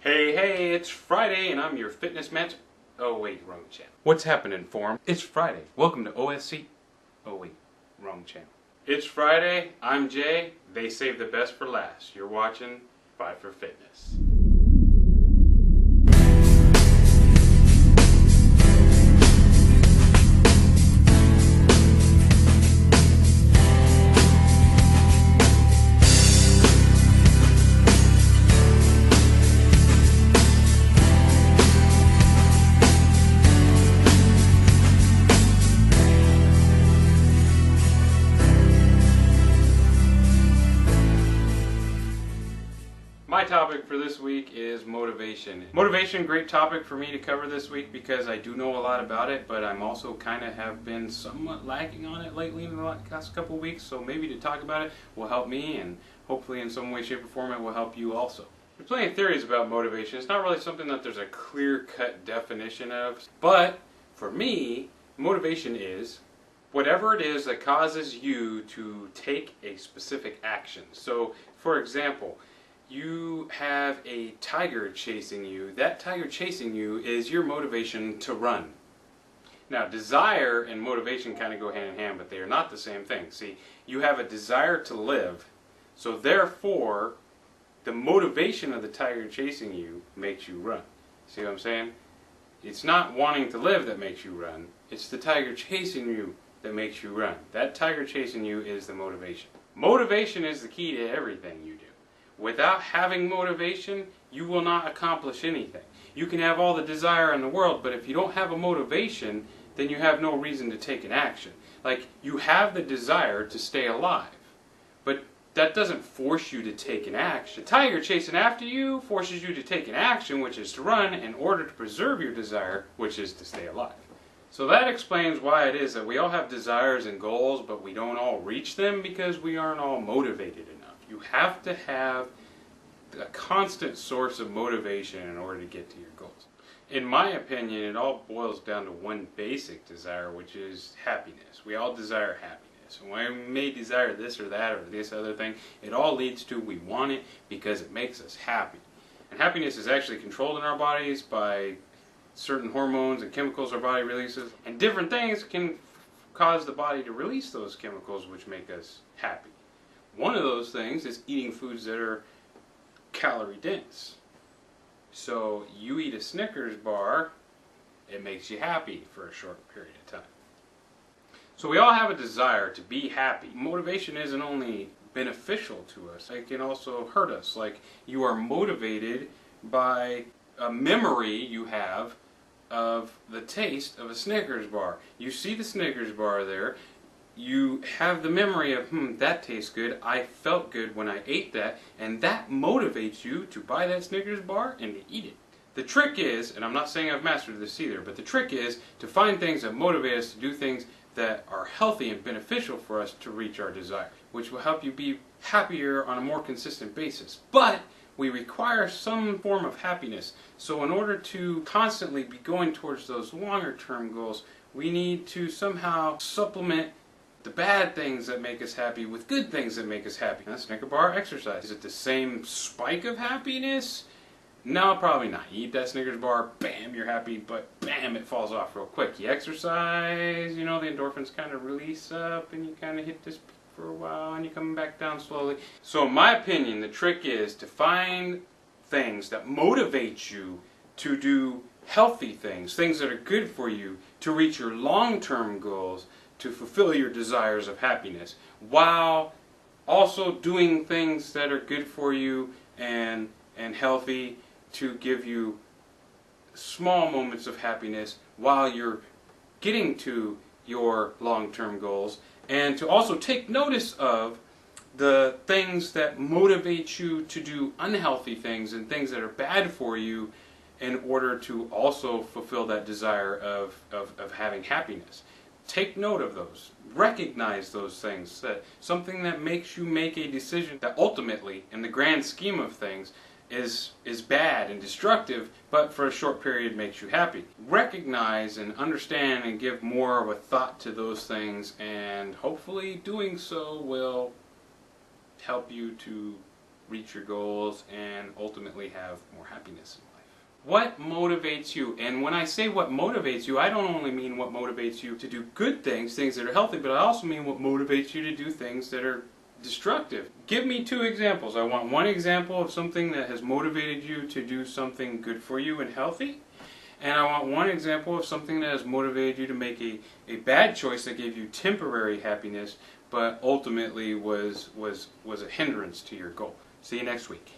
Hey, it's Friday and I'm your fitness mentor. Oh wait, wrong channel. What's happening, Forum? It's Friday. Welcome to OSC. Oh wait, wrong channel. It's Friday, I'm Jay. They saved the best for last. You're watching Five4Fitness. My topic for this week is motivation. Motivation, great topic for me to cover this week because I do know a lot about it, but I'm also kind of have been somewhat lacking on it lately in the last couple of weeks, so maybe to talk about it will help me, and hopefully in some way, shape, or form it will help you also. There's plenty of theories about motivation. It's not really something that there's a clear-cut definition of, but for me, motivation is whatever it is that causes you to take a specific action. So, for example, you have a tiger chasing you. That tiger chasing you is your motivation to run. Now, desire and motivation kind of go hand in hand, but they are not the same thing. See, you have a desire to live, so therefore, the motivation of the tiger chasing you makes you run. See what I'm saying? It's not wanting to live that makes you run. It's the tiger chasing you that makes you run. That tiger chasing you is the motivation. Motivation is the key to everything you do. Without having motivation, you will not accomplish anything. You can have all the desire in the world, but if you don't have a motivation, then you have no reason to take an action. Like, you have the desire to stay alive, but that doesn't force you to take an action. The tiger chasing after you forces you to take an action, which is to run, in order to preserve your desire, which is to stay alive. So that explains why it is that we all have desires and goals, but we don't all reach them because we aren't all motivated enough. You have to have a constant source of motivation in order to get to your goals. In my opinion, it all boils down to one basic desire, which is happiness. We all desire happiness. And when we may desire this or that or this other thing, it all leads to we want it because it makes us happy. And happiness is actually controlled in our bodies by certain hormones and chemicals our body releases. And different things can cause the body to release those chemicals which make us happy. One of those things is eating foods that are calorie dense. So you eat a Snickers bar, it makes you happy for a short period of time. So we all have a desire to be happy. Motivation isn't only beneficial to us, it can also hurt us. Like, you are motivated by a memory you have of the taste of a Snickers bar. You see the Snickers bar there, you have the memory of, that tastes good, I felt good when I ate that, and that motivates you to buy that Snickers bar and to eat it. The trick is, and I'm not saying I've mastered this either, but the trick is to find things that motivate us to do things that are healthy and beneficial for us to reach our desire, which will help you be happier on a more consistent basis. But we require some form of happiness. So in order to constantly be going towards those longer term goals, we need to somehow supplement the bad things that make us happy with good things that make us happy. Now, Snicker bar, exercise. Is it the same spike of happiness? No, probably not. You eat that Snickers bar, bam, you're happy, but bam, it falls off real quick. You exercise, the endorphins kind of release up, and you kind of hit this peak for a while, and you come back down slowly. So in my opinion, the trick is to find things that motivate you to do healthy things, things that are good for you, to reach your long-term goals, to fulfill your desires of happiness, while also doing things that are good for you and healthy to give you small moments of happiness while you're getting to your long-term goals, and to also take notice of the things that motivate you to do unhealthy things and things that are bad for you in order to also fulfill that desire of having happiness. Take note of those. Recognize those things. Something that makes you make a decision that ultimately, in the grand scheme of things, is bad and destructive, but for a short period makes you happy. Recognize and understand and give more of a thought to those things, and hopefully doing so will help you to reach your goals, and ultimately have more happiness in life. What motivates you? And when I say what motivates you, I don't only mean what motivates you to do good things, things that are healthy, but I also mean what motivates you to do things that are destructive. Give me 2 examples. I want one example of something that has motivated you to do something good for you and healthy, and I want one example of something that has motivated you to make a bad choice that gave you temporary happiness, but ultimately was a hindrance to your goal. See you next week.